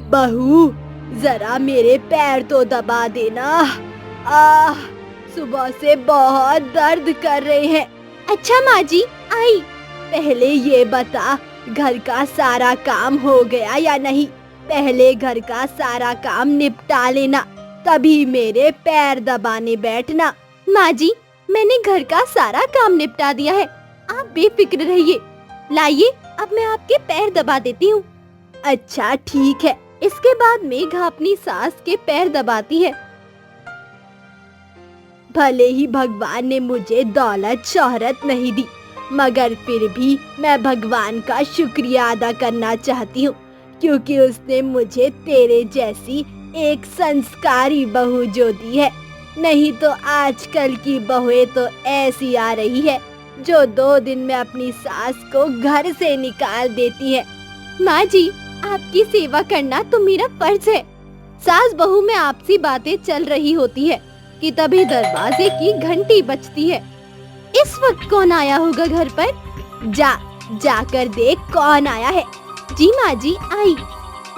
बहू, जरा मेरे पैर तो दबा देना। आह, सुबह से बहुत दर्द कर रहे हैं। अच्छा माँ जी, आई। पहले ये बता, घर का सारा काम हो गया या नहीं? पहले घर का सारा काम निपटा लेना, तभी मेरे पैर दबाने बैठना। माँ जी, मैंने घर का सारा काम निपटा दिया है, आप बेफिक्र रहिए। लाइए, अब मैं आपके पैर दबा देती हूँ। अच्छा ठीक है। इसके बाद मेघा अपनी सास के पैर दबाती है। भले ही भगवान ने मुझे दौलत शोहरत नहीं दी, मगर फिर भी मैं भगवान का शुक्रिया अदा करना चाहती हूँ, क्योंकि उसने मुझे तेरे जैसी एक संस्कारी बहू जो दी है। नहीं तो आजकल की बहुएं तो ऐसी आ रही है जो 2 दिन में अपनी सास को घर से निकाल देती है। माँ जी, आपकी सेवा करना तो मेरा फर्ज है। सास बहू में आपसी बातें चल रही होती है कि तभी दरवाजे की घंटी बजती है। इस वक्त कौन आया होगा घर पर? जाकर देख कौन आया है। जी माँ जी, आई।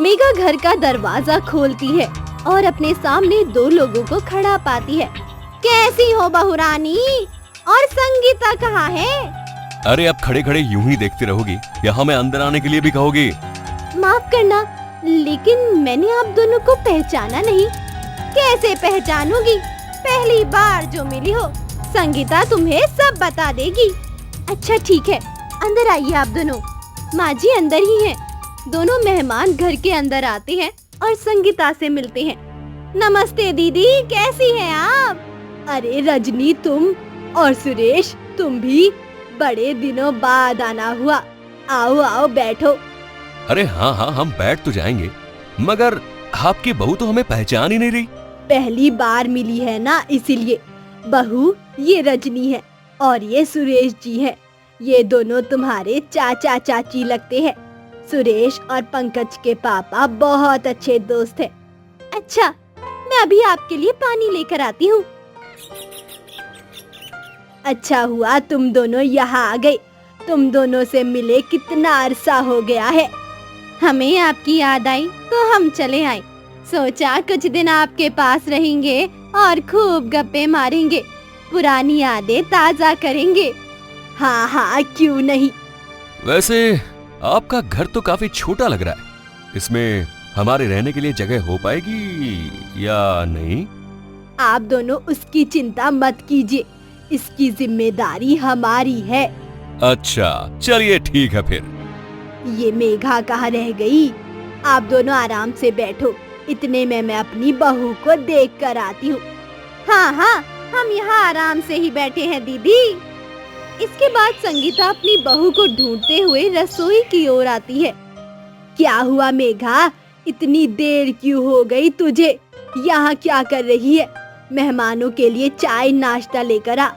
मेघा घर का दरवाजा खोलती है और अपने सामने 2 लोगों को खड़ा पाती है। कैसी हो बहू रानी? और संगीता कहाँ है? अरे अब खड़े खड़े यूं ही देखते रहोगी या हमें अंदर आने के लिए भी कहोगी? माफ करना, लेकिन मैंने आप दोनों को पहचाना नहीं। कैसे पहचानूंगी? पहली बार जो मिली हो। संगीता तुम्हें सब बता देगी। अच्छा ठीक है, अंदर आइए आप दोनों। माँ जी अंदर ही हैं। दोनों मेहमान घर के अंदर आते हैं और संगीता से मिलते हैं। नमस्ते दीदी, कैसी हैं आप? अरे रजनी, तुम और सुरेश, तुम भी बड़े दिनों बाद आना हुआ। आओ आओ बैठो। अरे हाँ हाँ, हम बैठ तो जाएंगे, मगर आपकी बहू तो हमें पहचान ही नहीं रही। पहली बार मिली है ना, इसीलिए। बहू, ये रजनी है और ये सुरेश जी है। ये दोनों तुम्हारे चाचा चाची लगते हैं। सुरेश और पंकज के पापा बहुत अच्छे दोस्त हैं। अच्छा, मैं अभी आपके लिए पानी लेकर आती हूँ। अच्छा हुआ तुम दोनों यहाँ आ गए। तुम दोनों से मिले कितना अरसा हो गया है। हमें आपकी याद आई तो हम चले आए। सोचा कुछ दिन आपके पास रहेंगे और खूब गप्पे मारेंगे, पुरानी यादें ताजा करेंगे। हाँ हाँ, क्यों नहीं। वैसे आपका घर तो काफी छोटा लग रहा है, इसमें हमारे रहने के लिए जगह हो पाएगी या नहीं? आप दोनों उसकी चिंता मत कीजिए, इसकी जिम्मेदारी हमारी है। अच्छा चलिए ठीक है फिर। ये मेघा कहाँ रह गई? आप दोनों आराम से बैठो, इतने में मैं अपनी बहू को देख कर आती हूँ। हाँ हाँ, हम यहाँ आराम से ही बैठे हैं दीदी। इसके बाद संगीता अपनी बहू को ढूंढते हुए रसोई की ओर आती है। क्या हुआ मेघा, इतनी देर क्यों हो गई तुझे? यहाँ क्या कर रही है? मेहमानों के लिए चाय नाश्ता लेकर आ।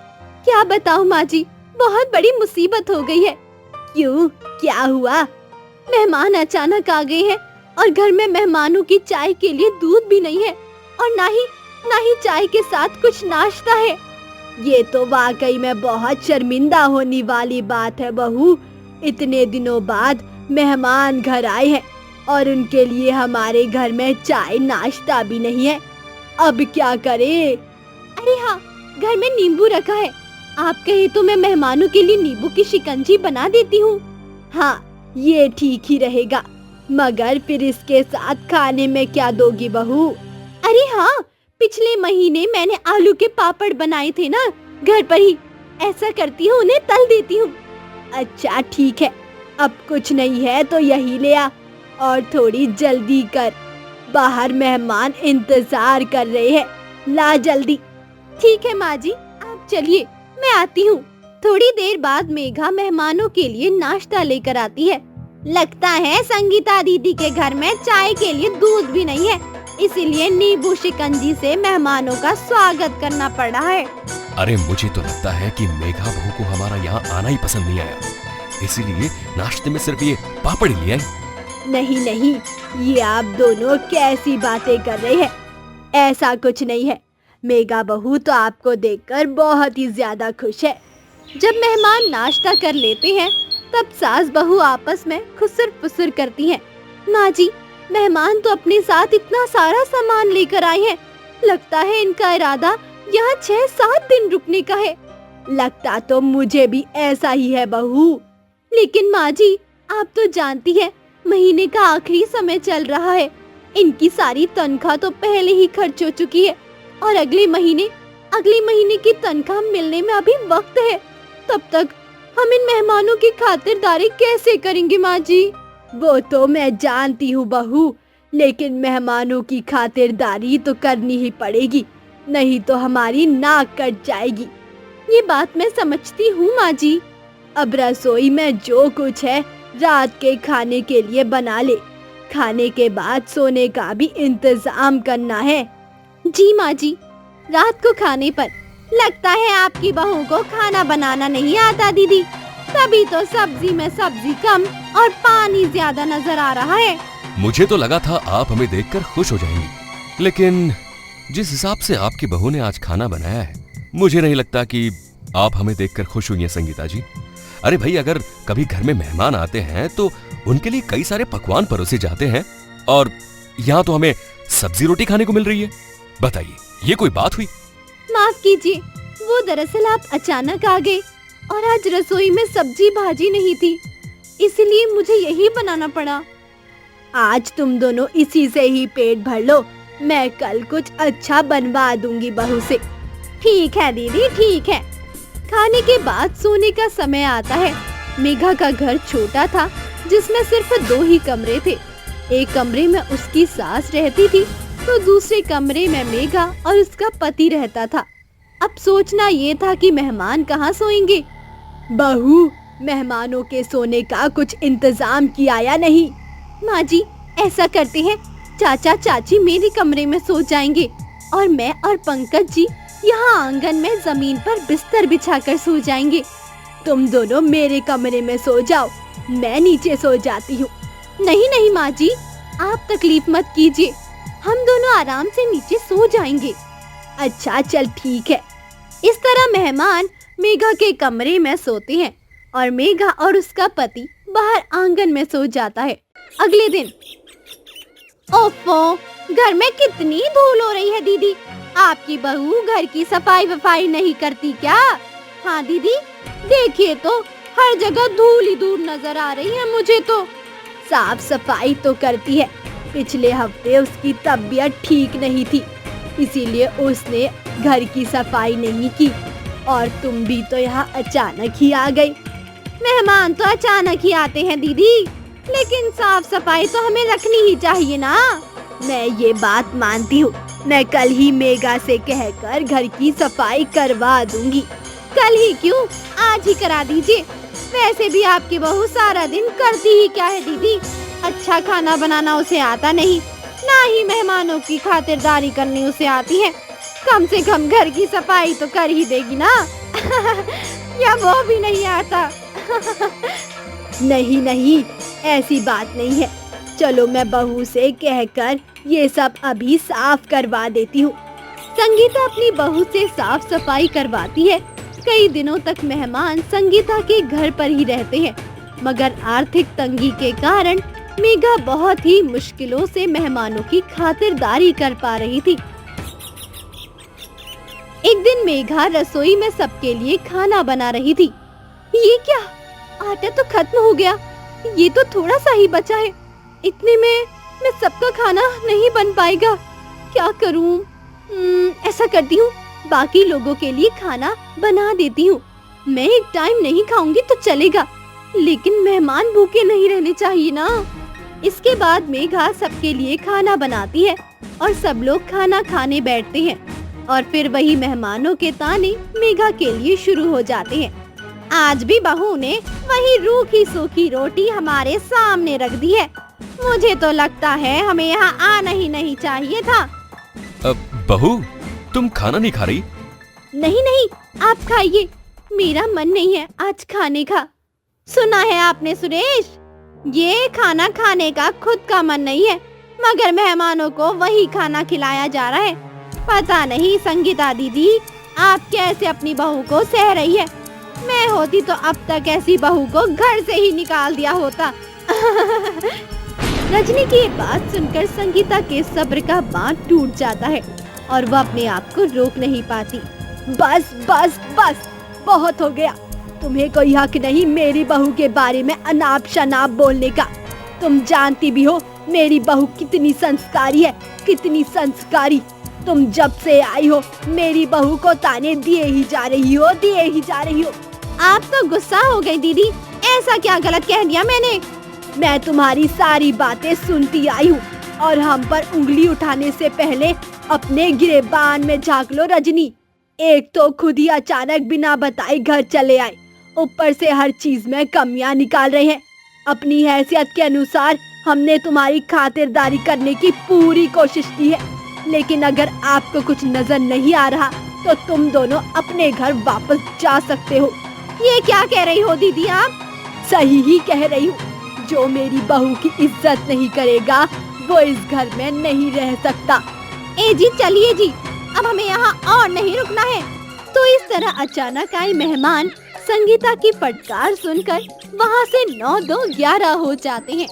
क्या बताऊँ माँ जी, बहुत बड़ी मुसीबत हो गई है। क्यों, क्या हुआ? मेहमान अचानक आ गए हैं और घर में मेहमानों की चाय के लिए दूध भी नहीं है और ना ही चाय के साथ कुछ नाश्ता है। ये तो वाकई में बहुत शर्मिंदा होने वाली बात है बहू। इतने दिनों बाद मेहमान घर आए हैं और उनके लिए हमारे घर में चाय नाश्ता भी नहीं है। अब क्या करें? अरे हाँ, घर में नींबू रखा है, आप कहे तो मैं मेहमानों के लिए नींबू की शिकंजी बना देती हूँ। हाँ, ये ठीक ही रहेगा, मगर फिर इसके साथ खाने में क्या दोगी बहू? अरे हाँ, पिछले महीने मैंने आलू के पापड़ बनाए थे ना, घर पर ही। ऐसा करती हूँ, उन्हें तल देती हूँ। अच्छा ठीक है, अब कुछ नहीं है तो यही ले आ और थोड़ी जल्दी कर, बाहर मेहमान इंतजार कर रहे हैं। ला जल्दी। ठीक है माँ जी, आप चलिए, मैं आती हूँ। थोड़ी देर बाद मेघा मेहमानों के लिए नाश्ता लेकर आती है। लगता है संगीता दीदी के घर में चाय के लिए दूध भी नहीं है, इसीलिए नींबू शिकंजी से मेहमानों का स्वागत करना पड़ रहा है। अरे मुझे तो लगता है कि मेघा बहू को हमारा यहाँ आना ही पसंद नहीं आया, इसीलिए नाश्ते में सिर्फ ये पापड़ ही ले आई। नहीं नहीं, ये आप दोनों कैसी बातें कर रहे हैं? ऐसा कुछ नहीं है। मेघा बहू तो आपको देखकर बहुत ही ज्यादा खुश है। जब मेहमान नाश्ता कर लेते हैं तब सास बहू आपस में खुसर फुसर करती हैं। माँ जी, मेहमान तो अपने साथ इतना सारा सामान लेकर आए हैं। लगता है इनका इरादा यहाँ 6-7 दिन रुकने का है। लगता तो मुझे भी ऐसा ही है बहू। लेकिन माँ जी, आप तो जानती है महीने का आखिरी समय चल रहा है। इनकी सारी तनख्वाह तो पहले ही खर्च हो चुकी है और अगले महीने की तनख्वाह मिलने में अभी वक्त है। तब तक हम इन मेहमानों की खातिरदारी कैसे करेंगे माँ जी? वो तो मैं जानती हूँ बहू, लेकिन मेहमानों की खातिरदारी तो करनी ही पड़ेगी, नहीं तो हमारी नाक कट जाएगी। ये बात मैं समझती हूँ माँ जी। अब रसोई में जो कुछ है रात के खाने के लिए बना ले। खाने के बाद सोने का भी इंतजाम करना है। जी माँ जी। रात को खाने पर लगता है आपकी बहू को खाना बनाना नहीं आता दीदी, तभी तो सब्जी में सब्जी कम और पानी ज्यादा नजर आ रहा है। मुझे तो लगा था आप हमें देखकर खुश हो जाएंगी, लेकिन जिस हिसाब से आपकी बहू ने आज खाना बनाया है, मुझे नहीं लगता कि आप हमें देखकर खुश हुई हैं संगीता जी। अरे भाई, अगर कभी घर में मेहमान आते हैं तो उनके लिए कई सारे पकवान परोसे जाते हैं, और यहाँ तो हमें सब्जी रोटी खाने को मिल रही है। बताइए, ये कोई बात हुई? माफ कीजिए, वो दरअसल आप अचानक आ गए और आज रसोई में सब्जी भाजी नहीं थी, इसलिए मुझे यही बनाना पड़ा। आज तुम दोनों इसी से ही पेट भर लो, मैं कल कुछ अच्छा बनवा दूंगी बहू से। ठीक है दीदी, ठीक है। खाने के बाद सोने का समय आता है। मेघा का घर छोटा था, जिसमें सिर्फ 2 ही कमरे थे। एक कमरे में उसकी सास रहती थी, तो दूसरे कमरे में मेघा और उसका पति रहता था। अब सोचना ये था कि मेहमान कहाँ सोएंगे। बहू, मेहमानों के सोने का कुछ इंतजाम किया या नहीं? माँ जी, ऐसा करते हैं, चाचा चाची मेरे कमरे में सो जाएंगे और मैं और पंकज जी यहाँ आंगन में जमीन पर बिस्तर बिछाकर सो जाएंगे। तुम दोनों मेरे कमरे में सो जाओ, मैं नीचे सो जाती हूँ। नहीं नहीं माँ जी, आप तकलीफ मत कीजिए, हम दोनों आराम से नीचे सो जाएंगे। अच्छा चल ठीक है। इस तरह मेहमान मेघा के कमरे में सोते हैं और मेघा और उसका पति बाहर आंगन में सो जाता है। अगले दिन, ओफो, घर में कितनी धूल हो रही है दीदी। आपकी बहू घर की सफाई वफाई नहीं करती क्या? हाँ दीदी, देखिए तो हर जगह धूल ही धूल नजर आ रही है मुझे तो। साफ सफाई तो करती है, पिछले हफ्ते उसकी तबीयत ठीक नहीं थी, इसीलिए उसने घर की सफाई नहीं की। और तुम भी तो यहाँ अचानक ही आ गई। मेहमान तो अचानक ही आते हैं दीदी, लेकिन साफ सफाई तो हमें रखनी ही चाहिए ना। मैं ये बात मानती हूँ, मैं कल ही मेघा से कहकर घर की सफाई करवा दूंगी। कल ही क्यों, आज ही करा दीजिए। वैसे भी आपकी बहू सारा दिन करती ही क्या है दीदी, अच्छा खाना बनाना उसे आता नहीं, ना ही मेहमानों की खातिरदारी करनी उसे आती है। कम से कम घर की सफाई तो कर ही देगी ना। या वो भी नहीं आता? नहीं नहीं, ऐसी बात नहीं है। चलो मैं बहू से कहकर ये सब अभी साफ करवा देती हूँ। संगीता अपनी बहू से साफ सफाई करवाती है। कई दिनों तक मेहमान संगीता के घर पर ही रहते हैं, मगर आर्थिक तंगी के कारण मेघा बहुत ही मुश्किलों से मेहमानों की खातिरदारी कर पा रही थी। एक दिन मेघा रसोई में सबके लिए खाना बना रही थी। ये क्या, आटा तो खत्म हो गया, ये तो थोड़ा सा ही बचा है। इतने में मैं सबका खाना नहीं बन पाएगा, क्या करूं? ऐसा करती हूँ, बाकी लोगों के लिए खाना बना देती हूँ। मैं एक टाइम नहीं खाऊंगी तो चलेगा, लेकिन मेहमान भूखे नहीं रहने चाहिए ना। इसके बाद मेघा सबके लिए खाना बनाती है और सब लोग खाना खाने बैठते हैं, और फिर वही मेहमानों के ताने मेघा के लिए शुरू हो जाते हैं। आज भी बहू ने वही रूखी सूखी रोटी हमारे सामने रख दी है। मुझे तो लगता है हमें यहाँ आना ही नहीं चाहिए था। बहू, तुम खाना नहीं खा रही? नहीं नहीं, आप खाइए, मेरा मन नहीं है आज खाने का। सुना है आपने सुरेश, ये खाना खाने का खुद का मन नहीं है, मगर मेहमानों को वही खाना खिलाया जा रहा है। पता नहीं संगीता दीदी आप कैसे अपनी बहू को सह रही है। मैं होती तो अब तक ऐसी बहू को घर से ही निकाल दिया होता। रजनी की ये बात सुनकर संगीता के सब्र का बांध टूट जाता है और वह अपने आप को रोक नहीं पाती। बस बस बस, बहुत हो गया। तुम्हें कोई हक नहीं मेरी बहू के बारे में अनाप शनाप बोलने का। तुम जानती भी हो मेरी बहू कितनी संस्कारी है, कितनी संस्कारी। तुम जब से आई हो मेरी बहू को ताने दिए ही जा रही हो, दिए ही जा रही हो। आप तो गुस्सा हो गई दीदी, ऐसा क्या गलत कह दिया मैंने? मैं तुम्हारी सारी बातें सुनती आई हूँ और हम पर उंगली उठाने से पहले अपने गिरेबान में झांक लो रजनी। एक तो खुद ही अचानक बिना बताए घर चले आए, ऊपर से हर चीज में कमियां निकाल रहे हैं। अपनी हैसियत के अनुसार हमने तुम्हारी खातिरदारी करने की पूरी कोशिश की है, लेकिन अगर आपको कुछ नजर नहीं आ रहा तो तुम दोनों अपने घर वापस जा सकते हो। ये क्या कह रही हो दीदी आप? सही ही कह रही हूँ। जो मेरी बहू की इज्जत नहीं करेगा वो इस घर में नहीं रह सकता। ए जी चलिए जी, अब हमें यहाँ और नहीं रुकना है। तो इस तरह अचानक आए मेहमान संगीता की फटकार सुनकर वहाँ से 9-2-11 हो जाते हैं।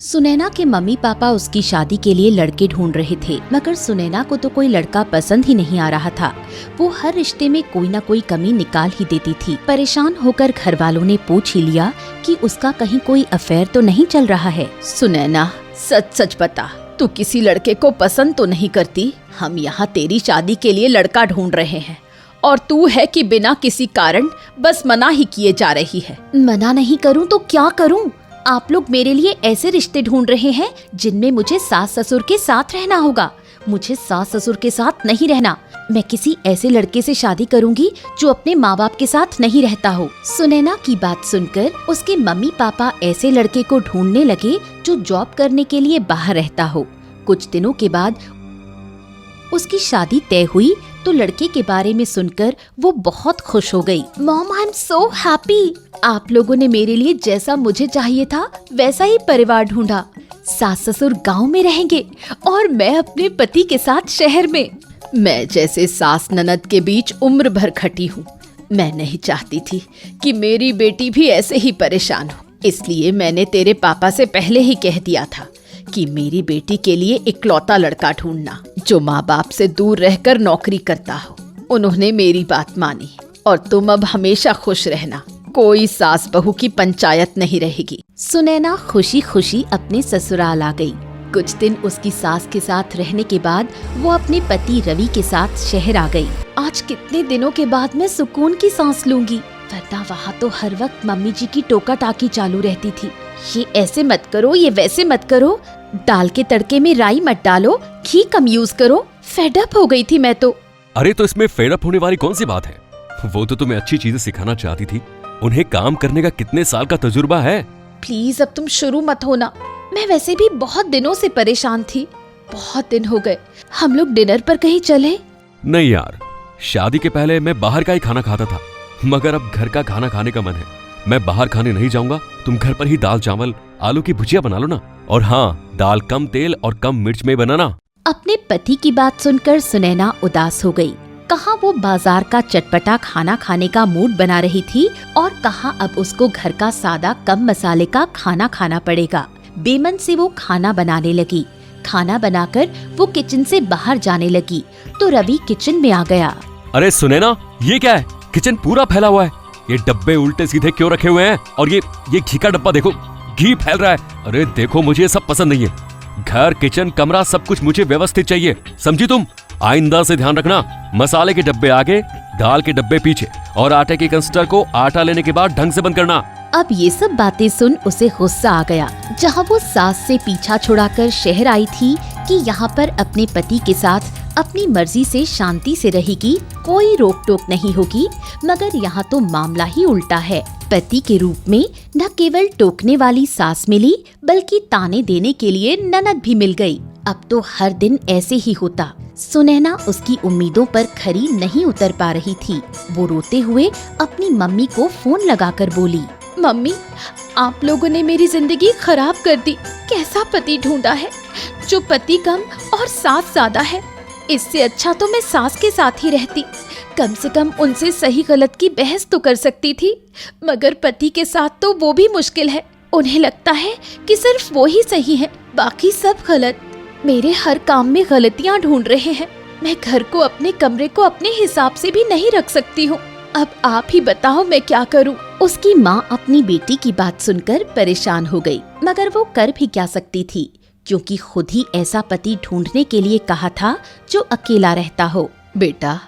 सुनैना के मम्मी पापा उसकी शादी के लिए लड़के ढूंढ रहे थे, मगर सुनैना को तो कोई लड़का पसंद ही नहीं आ रहा था। वो हर रिश्ते में कोई न कोई कमी निकाल ही देती थी। परेशान होकर घर वालों ने पूछ ही लिया कि उसका कहीं कोई अफेयर तो नहीं चल रहा है। सुनैना, सच सच बता, तू किसी लड़के को पसंद तो नहीं करती? हम यहाँ तेरी शादी के लिए लड़का ढूंढ रहे हैं और तू है कि बिना किसी कारण बस मना ही किए जा रही है। मना नहीं करूं तो क्या करूं? आप लोग मेरे लिए ऐसे रिश्ते ढूंढ रहे हैं जिनमें मुझे सास ससुर के साथ रहना होगा। मुझे सास ससुर के साथ नहीं रहना। मैं किसी ऐसे लड़के से शादी करूंगी जो अपने माँ बाप के साथ नहीं रहता हो। सुनैना की बात सुनकर उसके मम्मी पापा ऐसे लड़के को ढूंढने लगे जो जॉब करने के लिए बाहर रहता हो। कुछ दिनों के बाद उसकी शादी तय हुई तो लड़के के बारे में सुनकर वो बहुत खुश हो गई। Mom, I am so happy. आप लोगों ने मेरे लिए जैसा मुझे चाहिए था वैसा ही परिवार ढूंढा। सास ससुर गांव में रहेंगे और मैं अपने पति के साथ शहर में। मैं जैसे सास ननद के बीच उम्र भर खटी हूँ। मैं नहीं चाहती थी कि मेरी बेटी भी ऐसे ही परेशान हो, इसलिए मैंने तेरे पापा से पहले ही कह दिया था कि मेरी बेटी के लिए इकलौता लड़का ढूंढना जो माँ बाप से दूर रहकर नौकरी करता हो। उन्होंने मेरी बात मानी और तुम अब हमेशा खुश रहना। कोई सास बहू की पंचायत नहीं रहेगी। सुनैना खुशी खुशी अपने ससुराल आ गई। कुछ दिन उसकी सास के साथ रहने के बाद वो अपने पति रवि के साथ शहर आ गई। आज कितने दिनों के बाद मैं सुकून की सांस लूंगी, वरना वहाँ तो हर वक्त मम्मी जी की टोका टाकी चालू रहती थी। ये ऐसे मत करो, ये वैसे मत करो, दाल के तड़के में राई मत डालो, घी कम यूज करो। फेडअप हो गई थी मैं तो। अरे तो इसमें फेडअप होने वाली कौन सी बात है? वो तो तुम्हें अच्छी चीजें सिखाना चाहती थी। उन्हें काम करने का कितने साल का तजुर्बा है। प्लीज अब तुम शुरू मत होना। मैं वैसे भी बहुत दिनों से परेशान थी। बहुत दिन हो गए। हम लोग डिनर पर कहीं चले? नहीं यार, शादी के पहले मैं बाहर का ही खाना खाता था, मगर अब घर का खाना खाने का मन है। मैं बाहर खाने नहीं जाऊंगा। तुम घर पर ही दाल चावल आलू की भुजिया बना लो ना। और हाँ, दाल कम तेल और कम मिर्च में बनाना। अपने पति की बात सुनकर सुनैना उदास हो गई। कहाँ वो बाजार का चटपटा खाना खाने का मूड बना रही थी और कहाँ अब उसको घर का सादा कम मसाले का खाना खाना पड़ेगा। बेमन से वो खाना बनाने लगी। खाना बनाकर वो किचन से बाहर जाने लगी तो रवि किचन में आ गया। अरे सुनैना, ये क्या है? किचन पूरा फैला हुआ है। ये डब्बे उल्टे सीधे क्यों रखे हुए हैं? और ये घी का डब्बा देखो, घी फैल रहा है। अरे देखो, मुझे ये सब पसंद नहीं है। घर, किचन, कमरा सब कुछ मुझे व्यवस्थित चाहिए, समझी तुम? आइंदा से ध्यान रखना। मसाले के डब्बे आगे, दाल के डब्बे पीछे और आटे के कंस्टर को आटा लेने के बाद ढंग से बंद करना। अब ये सब बातें सुन उसे गुस्सा आ गया। जहाँ वो सास से पीछा छुड़ाकर शहर आई थी कि यहाँ पर अपने पति के साथ अपनी मर्जी से शांति से रहेगी, कोई रोक टोक नहीं होगी, मगर यहाँ तो मामला ही उल्टा है। पति के रूप में न केवल टोकने वाली सास मिली बल्कि ताने देने के लिए ननद भी मिल गई। अब तो हर दिन ऐसे ही होता। सुनैना उसकी उम्मीदों पर खरी नहीं उतर पा रही थी। वो रोते हुए अपनी मम्मी को फोन लगाकर बोली, मम्मी, आप लोगों ने मेरी जिंदगी खराब कर दी। कैसा पति ढूंढा है जो पति कम और सास ज्यादा है। इससे अच्छा तो मैं सास के साथ ही रहती। कम से कम उनसे सही गलत की बहस तो कर सकती थी, मगर पति के साथ तो वो भी मुश्किल है। उन्हें लगता है कि सिर्फ वो ही सही है, बाकी सब गलत। मेरे हर काम में गलतियां ढूंढ रहे हैं। मैं घर को, अपने कमरे को अपने हिसाब से भी नहीं रख सकती हूँ। अब आप ही बताओ मैं क्या करूँ। उसकी माँ अपनी बेटी की बात सुनकर परेशान हो गई, मगर वो कर भी क्या सकती थी, क्योंकि खुद ही ऐसा पति ढूंढने के लिए कहा था जो अकेला रहता हो। बेटा,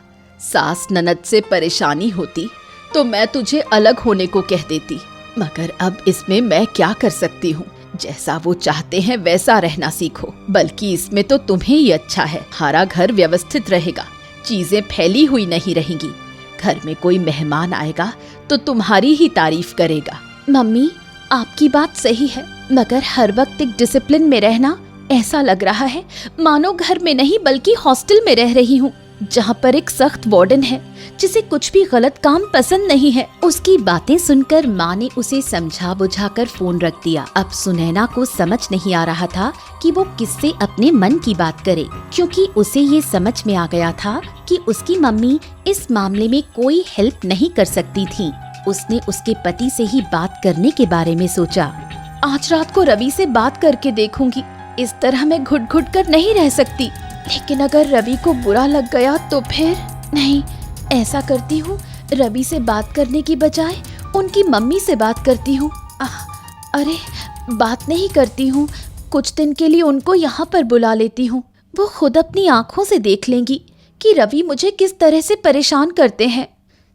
सास ननद से परेशानी होती तो मैं तुझे अलग होने को कह देती, मगर अब इसमें मैं क्या कर सकती हूँ। जैसा वो चाहते हैं वैसा रहना सीखो। बल्कि इसमें तो तुम्हें ही अच्छा है। हमारा घर व्यवस्थित रहेगा, चीजें फैली हुई नहीं रहेंगी। घर में कोई मेहमान आएगा तो तुम्हारी ही तारीफ करेगा। मम्मी, आपकी बात सही है, मगर हर वक्त एक डिसिप्लिन में रहना, ऐसा लग रहा है मानो घर में नहीं बल्कि हॉस्टल में रह रही हूँ, जहाँ पर एक सख्त वार्डन है जिसे कुछ भी गलत काम पसंद नहीं है। उसकी बातें सुनकर माँ ने उसे समझा बुझाकर फोन रख दिया। अब सुनैना को समझ नहीं आ रहा था कि वो किससे अपने मन की बात करे, क्योंकि उसे ये समझ में आ गया था कि उसकी मम्मी इस मामले में कोई हेल्प नहीं कर सकती थी। उसने उसके पति से ही बात करने के बारे में सोचा। आज रात को रवि से बात करके देखूंगी। इस तरह मैं घुट घुट कर नहीं रह सकती। लेकिन अगर रवि को बुरा लग गया तो फिर नहीं। ऐसा करती हूँ, रवि से बात करने की बजाय उनकी मम्मी से बात करती हूँ। अरे बात नहीं करती हूँ, कुछ दिन के लिए उनको यहाँ पर बुला लेती हूँ। वो खुद अपनी आंखों से देख लेंगी कि रवि मुझे किस तरह से परेशान करते हैं।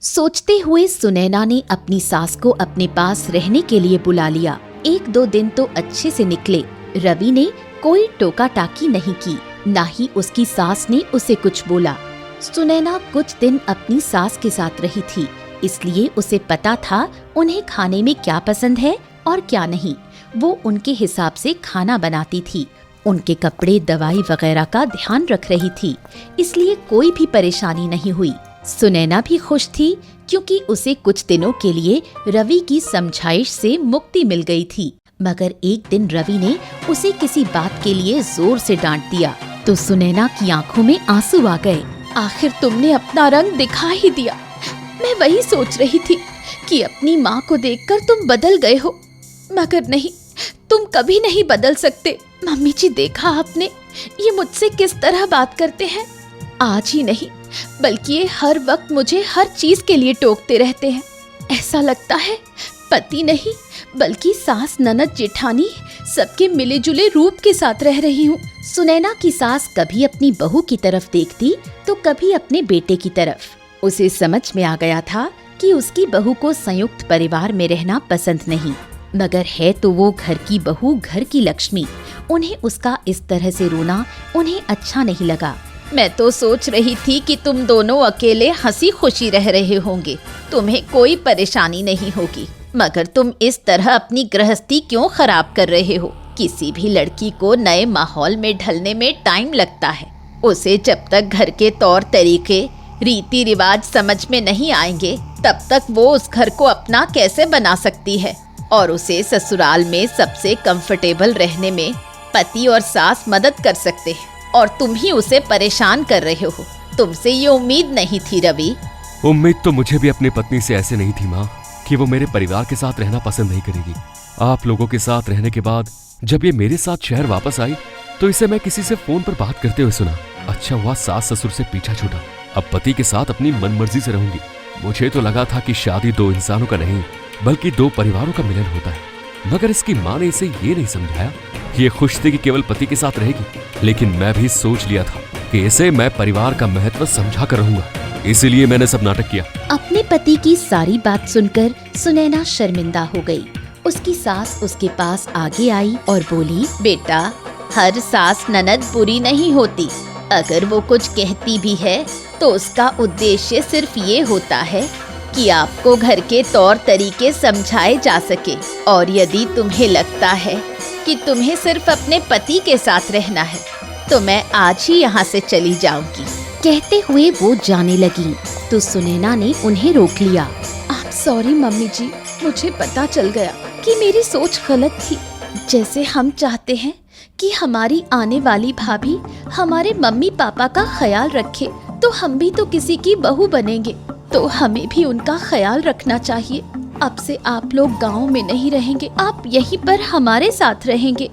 सोचते हुए सुनैना ने अपनी सास को अपने पास रहने के लिए बुला लिया। 1-2 दिन तो अच्छे से निकले। रवि ने कोई टोका टाकी नहीं की, ना ही उसकी सास ने उसे कुछ बोला। सुनैना कुछ दिन अपनी सास के साथ रही थी, इसलिए उसे पता था उन्हें खाने में क्या पसंद है और क्या नहीं। वो उनके हिसाब से खाना बनाती थी, उनके कपड़े, दवाई वगैरह का ध्यान रख रही थी, इसलिए कोई भी परेशानी नहीं हुई। सुनैना भी खुश थी, क्योंकि उसे कुछ दिनों के लिए रवि की समझाइश से मुक्ति मिल गई थी। मगर एक दिन रवि ने उसे किसी बात के लिए जोर से डांट दिया, तो सुनैना की आंखों में आंसू आ गए। आखिर तुमने अपना रंग दिखा ही दिया। मैं वही सोच रही थी कि अपनी माँ को देखकर तुम बदल गए हो, मगर नहीं, तुम कभी नहीं बदल सकते। मम्मी जी, देखा आपने, ये मुझसे किस तरह बात करते हैं। आज ही नहीं बल्कि ये हर वक्त मुझे हर चीज के लिए टोकते रहते हैं। ऐसा लगता है पति नहीं बल्कि सास, ननद, जेठानी सबके मिले जुले रूप के साथ रह रही हूँ। सुनैना की सास कभी अपनी बहू की तरफ देखती तो कभी अपने बेटे की तरफ। उसे समझ में आ गया था कि उसकी बहू को संयुक्त परिवार में रहना पसंद नहीं, मगर है तो वो घर की बहू, घर की लक्ष्मी। उन्हें उसका इस तरह से रोना उन्हें अच्छा नहीं लगा। मैं तो सोच रही थी कि तुम दोनों अकेले हंसी खुशी रह रहे होंगे, तुम्हें कोई परेशानी नहीं होगी, मगर तुम इस तरह अपनी गृहस्थी क्यों खराब कर रहे हो। किसी भी लड़की को नए माहौल में ढलने में टाइम लगता है। उसे जब तक घर के तौर तरीके, रीति रिवाज समझ में नहीं आएंगे, तब तक वो उस घर को अपना कैसे बना सकती है। और उसे ससुराल में सबसे कंफर्टेबल रहने में पति और सास मदद कर सकते हैं, और तुम ही उसे परेशान कर रहे हो। तुमसे ये उम्मीद नहीं थी रवि। उम्मीद तो मुझे भी अपनी पत्नी से ऐसे नहीं थी माँ, कि वो मेरे परिवार के साथ रहना पसंद नहीं करेगी। आप लोगों के साथ रहने के बाद जब ये मेरे साथ शहर वापस आई तो इसे मैं किसी से फोन पर बात करते हुए सुना। अच्छा हुआ सास ससुर से पीछा छूटा, अब पति के साथ अपनी मनमर्जी से रहूंगी। मुझे तो लगा था कि शादी 2 इंसानों का नहीं बल्कि 2 परिवारों का मिलन होता है, मगर इसकी माँ ने इसे ये नहीं समझाया कि ये खुश थी कि केवल पति के साथ रहेगी। लेकिन मैं भी सोच लिया था कि इसे मैं परिवार का महत्व समझा कर रहूंगा, इसीलिए मैंने सब नाटक किया। अपने पति की सारी बात सुनकर सुनैना शर्मिंदा हो गई। उसकी सास उसके पास आगे आई और बोली, बेटा, हर सास ननद बुरी नहीं होती। अगर वो कुछ कहती भी है तो उसका उद्देश्य सिर्फ ये होता है कि आपको घर के तौर तरीके समझाए जा सके। और यदि तुम्हें लगता है कि तुम्हें सिर्फ अपने पति के साथ रहना है तो मैं आज ही यहाँ से चली जाऊंगी। कहते हुए वो जाने लगी तो सुनैना ने उन्हें रोक लिया। आप सॉरी मम्मी जी, मुझे पता चल गया कि मेरी सोच गलत थी। जैसे हम चाहते हैं कि हमारी आने वाली भाभी हमारे मम्मी पापा का ख्याल रखे, तो हम भी तो किसी की बहू बनेंगे, तो हमें भी उनका ख्याल रखना चाहिए। अब से आप लोग गांव में नहीं रहेंगे, आप यहीं पर हमारे साथ रहेंगे।